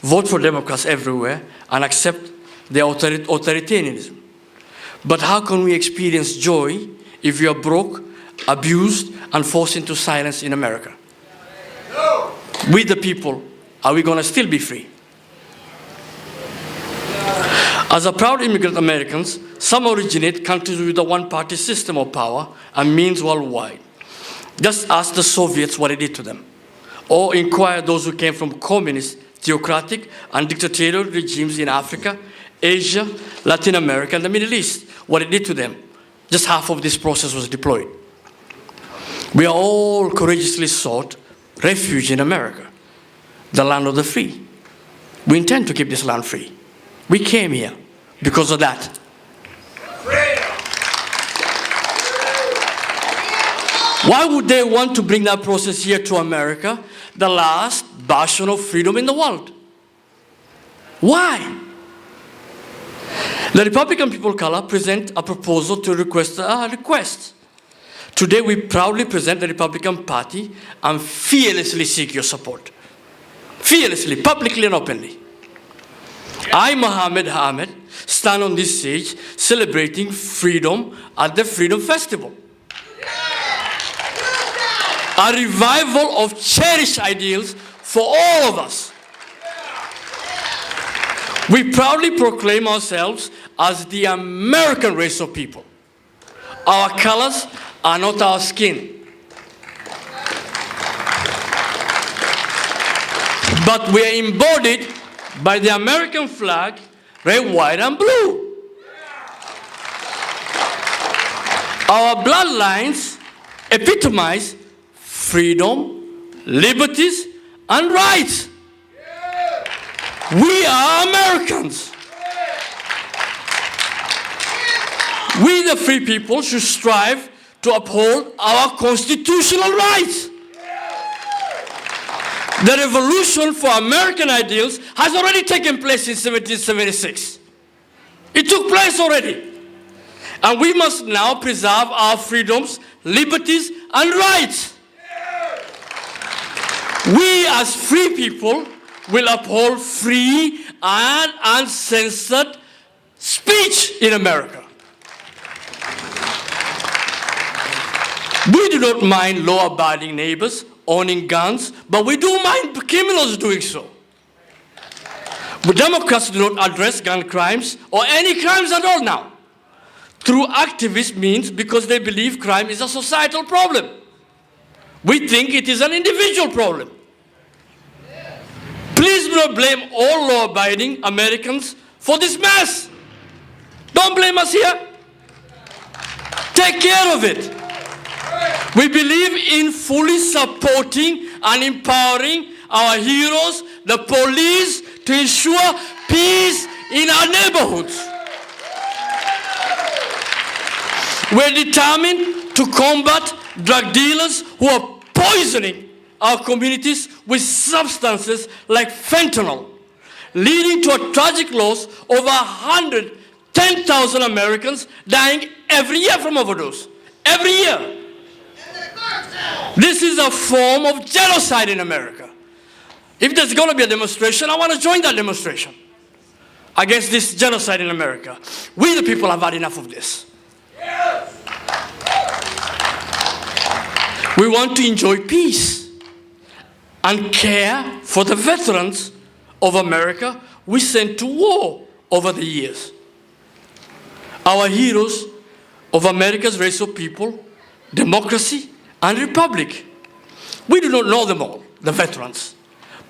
Vote for Democrats everywhere and accept their authoritarianism. But how can we experience joy if we are broke, abused, and forced into silence in America? No. We the people, are we going to still be free? As a proud immigrant Americans, some originate countries with a one-party system of power and means worldwide. Just ask the Soviets what it did to them. Or inquire those who came from communist, theocratic, and dictatorial regimes in Africa, Asia, Latin America, and the Middle East, what it did to them. Just half of this process was deployed. We are all courageously sought refuge in America, the land of the free. We intend to keep this land free. We came here because of that. Why would they want to bring that process here to America, the last bastion of freedom in the world? Why? The Republican People Color present a proposal to request a request. Today we proudly present the Republican Party and fearlessly seek your support. Fearlessly, publicly and openly. I, Mohammed Ahmed, stand on this stage celebrating freedom at the Freedom Festival. A revival of cherished ideals for all of us. We proudly proclaim ourselves as the American race of people. Our colors are not our skin. But we are embodied by the American flag, red, white, and blue. Our bloodlines epitomize freedom, liberties, and rights. We are Americans. We, the free people, should strive to uphold our constitutional rights. The revolution for American ideals has already taken place in 1776. It took place already. And we must now preserve our freedoms, liberties, and rights. We as free people will uphold free and uncensored speech in America. We do not mind law-abiding neighbors owning guns, but we do mind criminals doing so. But Democrats do not address gun crimes or any crimes at all now. Through activist means because they believe crime is a societal problem. We think it is an individual problem. Please do not blame all law-abiding Americans for this mess. Don't blame us here. Take care of it. We believe in fully supporting and empowering our heroes, the police, to ensure peace in our neighborhoods. We're determined to combat drug dealers who are poisoning our communities with substances like fentanyl, leading to a tragic loss of 110,000 Americans dying every year from overdose. Every year. This is a form of genocide in America. If there's going to be a demonstration, I want to join that demonstration against this genocide in America. We the people have had enough of this. We want to enjoy peace and care for the veterans of America we sent to war over the years. Our heroes of America's race of people, democracy, and republic. We do not know them all, the veterans,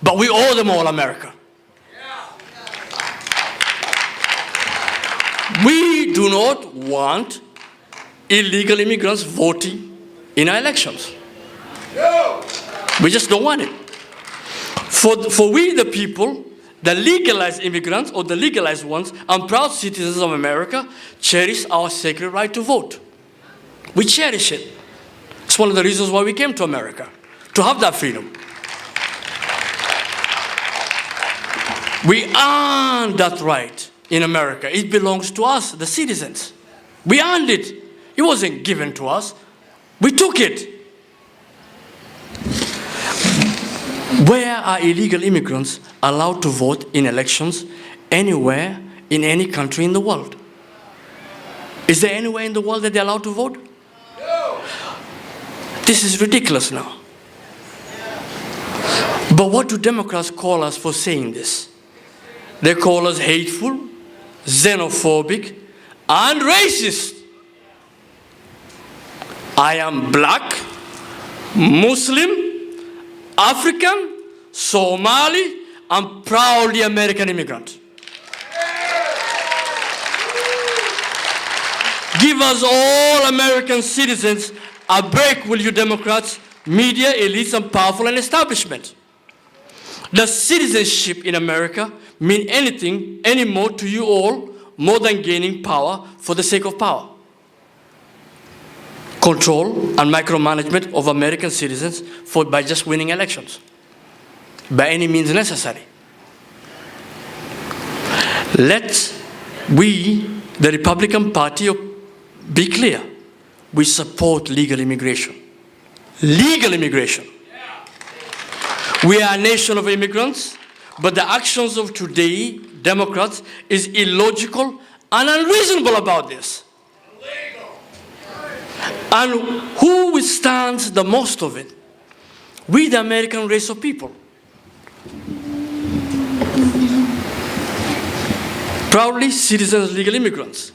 but we owe them all America. We do not want illegal immigrants voting in our elections. We just don't want it. For we the people, the legalized immigrants or the legalized ones and proud citizens of America cherish our sacred right to vote. We cherish it. It's one of the reasons why we came to America, to have that freedom. We earned that right in America. It belongs to us, the citizens. We earned it. It wasn't given to us. We took it. Where are illegal immigrants allowed to vote in elections anywhere in any country in the world? Is there anywhere in the world that they're allowed to vote? No. This is ridiculous now. But what do Democrats call us for saying this? They call us hateful, xenophobic, and racist. I am black, Muslim, African, Somali, and proudly American immigrant. Give us all American citizens a break, will you Democrats, media, elites, and powerful and establishment. Does citizenship in America mean anything anymore to you all more than gaining power for the sake of power? Control and micromanagement of American citizens by just winning elections, by any means necessary. We, the Republican Party, be clear. We support legal immigration. Legal immigration. We are a nation of immigrants, but the actions of today, Democrats, is illogical and unreasonable about this. And who withstands the most of it? We, the American race of people. Proudly citizens, legal immigrants.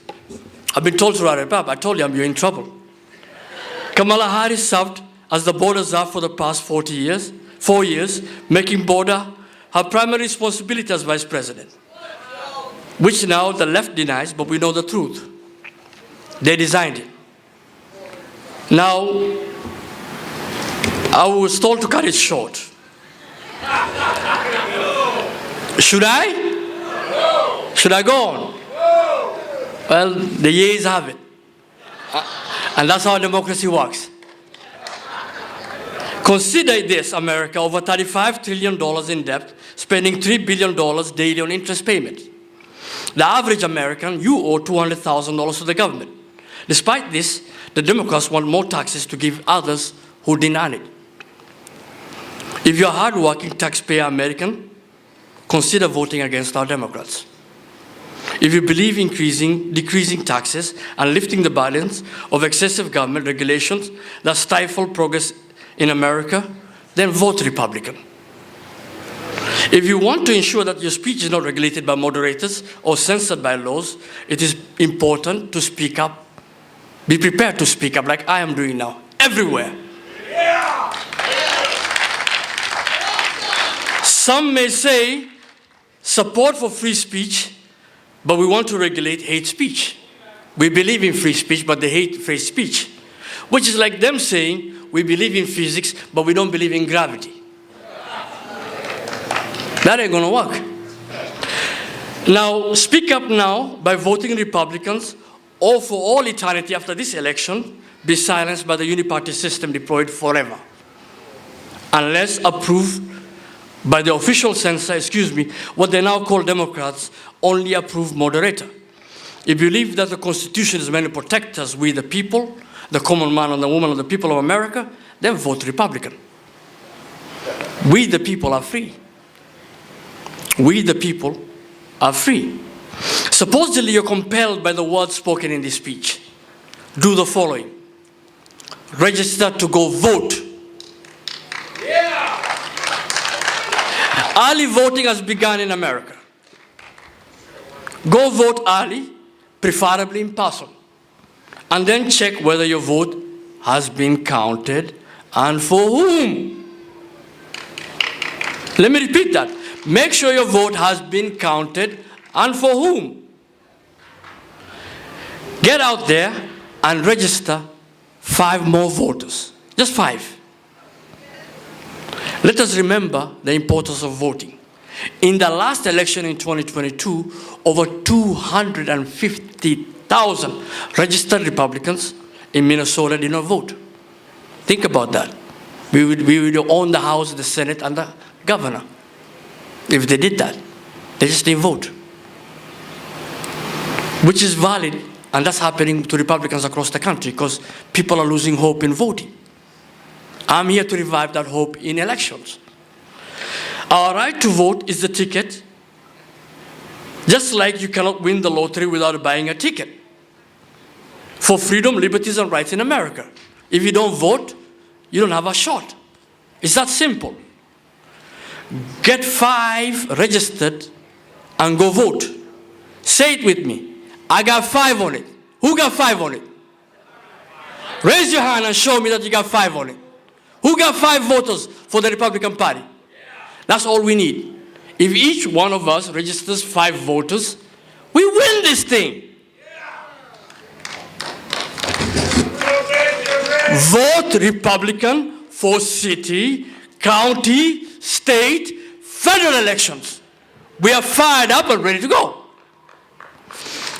I've been told to write it up. I told you you're in trouble. Kamala Harris served as the border czar for the past 4 years, making border her primary responsibility as vice president, which now the left denies, but we know the truth. They designed it. Now, I was told to cut it short. Should I? Should I go on? Well, the yeas have it. And that's how democracy works. Consider this, America, over $35 trillion in debt, spending $3 billion daily on interest payments. The average American, you owe $200,000 to the government. Despite this, the Democrats want more taxes to give others who deny it. If you're a hard-working taxpayer American, consider voting against our Democrats. If you believe in decreasing taxes and lifting the balance of excessive government regulations that stifle progress in America, then vote Republican. If you want to ensure that your speech is not regulated by moderators or censored by laws, it is important to speak up. Be prepared to speak up like I am doing now, everywhere. Yeah. Some may say support for free speech, but we want to regulate hate speech. We believe in free speech, but they hate free speech, which is like them saying we believe in physics, but we don't believe in gravity. That ain't gonna work. Now, speak up now by voting Republicans, or for all eternity after this election, be silenced by the uniparty system deployed forever. Unless approved by the official censor, what they now call Democrats, only approved moderator. If you believe that the Constitution is meant to protect us, we the people, the common man and the woman of the people of America, then vote Republican. We the people are free. We the people are free. Supposedly you're compelled by the words spoken in this speech. Do the following. Register to go vote. Yeah. Early voting has begun in America. Go vote early, preferably in person. And then check whether your vote has been counted and for whom. Let me repeat that. Make sure your vote has been counted and for whom. Get out there and register 5 more voters. Just 5. Let us remember the importance of voting. In the last election in 2022, over 250,000 registered Republicans in Minnesota did not vote. Think about that. We would own the House, the Senate, and the governor. If they did that, they just didn't vote. Which is valid, and that's happening to Republicans across the country because people are losing hope in voting. I'm here to revive that hope in elections. Our right to vote is the ticket, just like you cannot win the lottery without buying a ticket. For freedom, liberties, and rights in America. If you don't vote, you don't have a shot. It's that simple. Get 5 registered and go vote. Say it with me. I got 5 on it. Who got 5 on it? Raise your hand and show me that you got 5 on it. Who got 5 voters for the Republican Party? That's all we need. If each one of us registers 5 voters, we win this thing. Vote Republican for city, county, state, federal elections. We are fired up and ready to go.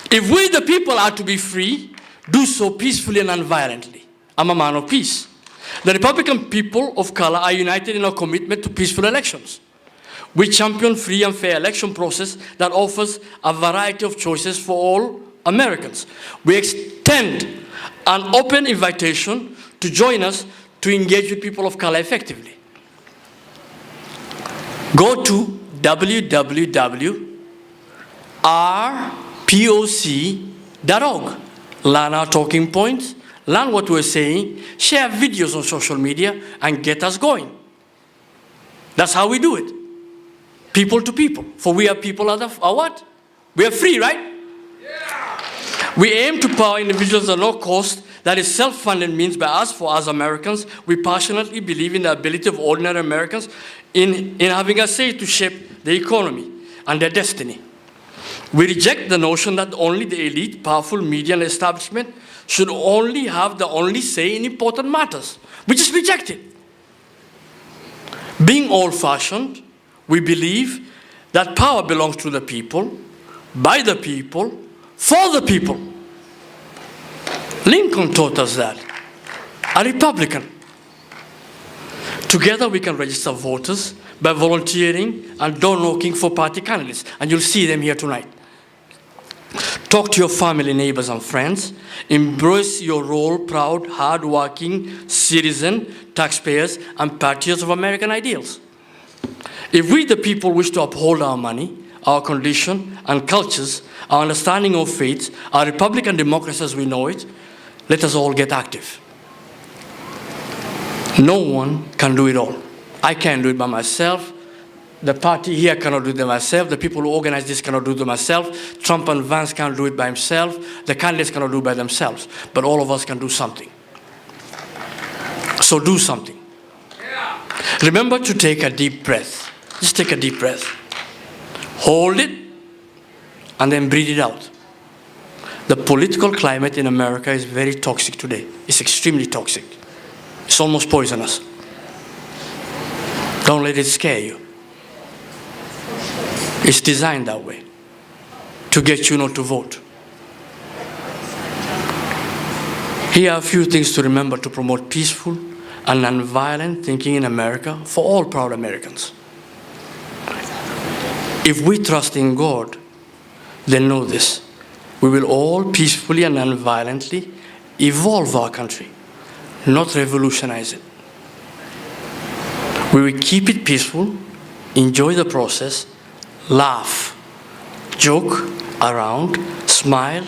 If we the people are to be free, do so peacefully and non-violently. I'm a man of peace. The Republican people of color are united in our commitment to peaceful elections. We champion free and fair election process that offers a variety of choices for all Americans. We extend an open invitation to join us to engage with people of color effectively. Go to www.rpoc.org. Learn our talking points, learn what we're saying, share videos on social media, and get us going. That's how we do it. People to people. For we are people are what? We are free, right? Yeah. We aim to power individuals at no cost. That is self-funded means by us, for us Americans. We passionately believe in the ability of ordinary Americans in having a say to shape the economy and their destiny. We reject the notion that only the elite, powerful media and establishment should only have the only say in important matters. We just reject it. Being old-fashioned, we believe that power belongs to the people, by the people, for the people. Lincoln taught us that. A Republican. Together we can register voters by volunteering and door knocking for party candidates, and you'll see them here tonight. Talk to your family, neighbors, and friends. Embrace your role, proud, hard-working citizen, taxpayers, and patriots of American ideals. If we, the people, wish to uphold our money, our condition, and cultures, our understanding of faith, our republic and democracy as we know it, let us all get active. No one can do it all. I can't do it by myself. The party here cannot do it by myself. The people who organize this cannot do it by myself. Trump and Vance can't do it by himself. The candidates cannot do it by themselves. But all of us can do something. So do something. Yeah. Remember to take a deep breath. Just take a deep breath. Hold it, and then breathe it out. The political climate in America is very toxic today. It's extremely toxic. It's almost poisonous. Don't let it scare you. It's designed that way, to get you not to vote. Here are a few things to remember to promote peaceful and nonviolent thinking in America for all proud Americans. If we trust in God, then know this. We will all peacefully and nonviolently evolve our country, not revolutionize it. We will keep it peaceful, enjoy the process, laugh, joke around, smile,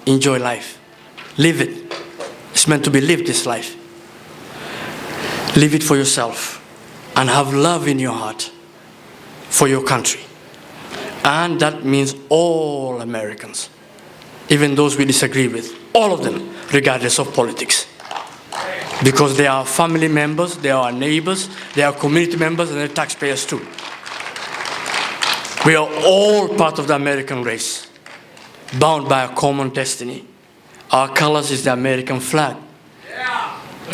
enjoy life. Live it. It's meant to be lived, this life. Live it for yourself and have love in your heart for your country. And that means all Americans, even those we disagree with, all of them, regardless of politics. Because they are family members, they are our neighbors, they are community members, and they're taxpayers too. We are all part of the American race, bound by a common destiny. Our colors is the American flag.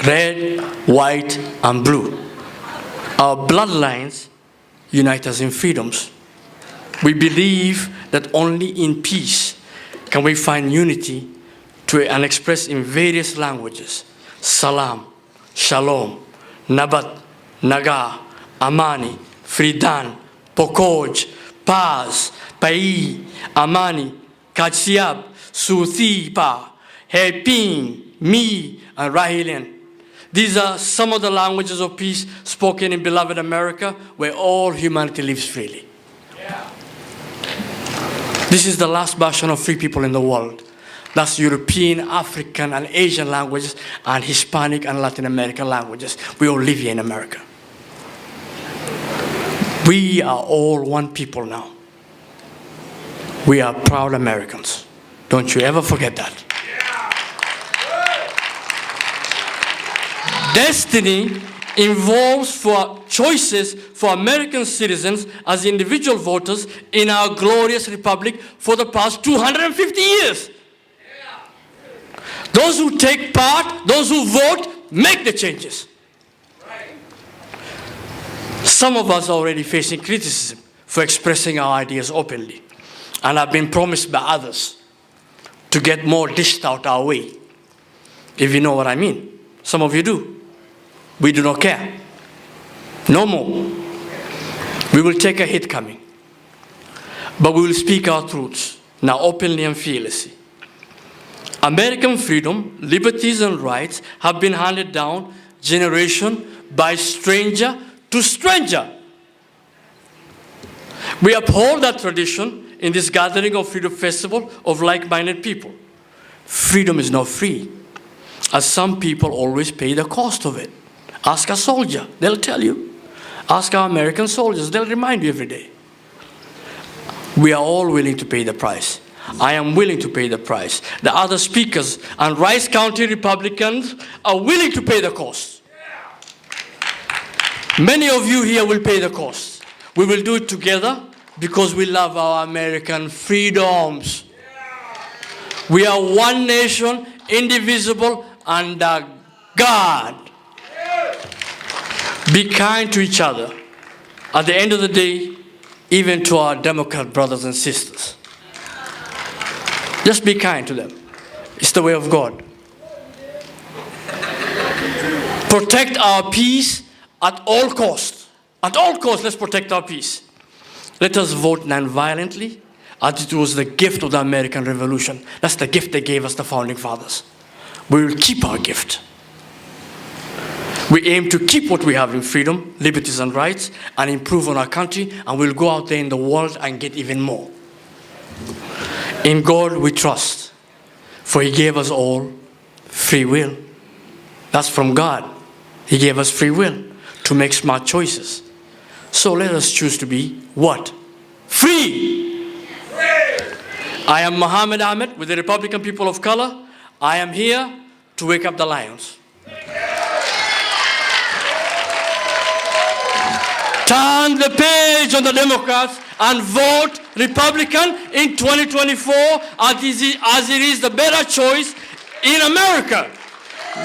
Red, white, and blue. Our bloodlines unite us in freedoms. We believe that only in peace can we find unity and express in various languages. Salam, Shalom, Nabat, Naga, Amani, Fridan, Pokoj, Paz, Pai, Amani, Katsiab, Suthipa, Hepin, Mi, and Rahilian. These are some of the languages of peace spoken in beloved America, where all humanity lives freely. This is the last bastion of free people in the world. That's European, African, and Asian languages, and Hispanic and Latin American languages. We all live here in America. We are all one people now. We are proud Americans. Don't you ever forget that. Destiny involves for choices for American citizens as individual voters in our glorious republic for the past 250 years. Those who take part, those who vote, make the changes. Some of us are already facing criticism for expressing our ideas openly, and have been promised by others to get more dished out our way. If you know what I mean. Some of you do. We do not care. No more. We will take a hit coming. But we will speak our truths, now openly and fearlessly. American freedom, liberties, and rights have been handed down generation by stranger to stranger. We uphold that tradition in this gathering of Freedom Festival of like-minded people. Freedom is not free, as some people always pay the cost of it. Ask a soldier, they'll tell you. Ask our American soldiers, they'll remind you every day. We are all willing to pay the price. I am willing to pay the price. The other speakers and Rice County Republicans are willing to pay the cost. Many of you here will pay the cost. We will do it together because we love our American freedoms. We are one nation, indivisible, under God. Be kind to each other. At the end of the day, even to our Democrat brothers and sisters. Just be kind to them. It's the way of God. Protect our peace at all costs. At all costs, let's protect our peace. Let us vote non-violently, as it was the gift of the American Revolution. That's the gift they gave us, the Founding Fathers. We will keep our gift. We aim to keep what we have in freedom, liberties, and rights, and improve on our country, and we'll go out there in the world and get even more. In God we trust, for He gave us all free will. That's from God. He gave us free will to make smart choices. So let us choose to be what? Free! I am Muhammad Ahmed with the Republican People of Color. I am here to wake up the lions. Turn the page on the Democrats and vote Republican in 2024 as it is the better choice in America.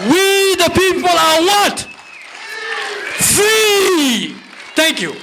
We the people are what? Free! Thank you.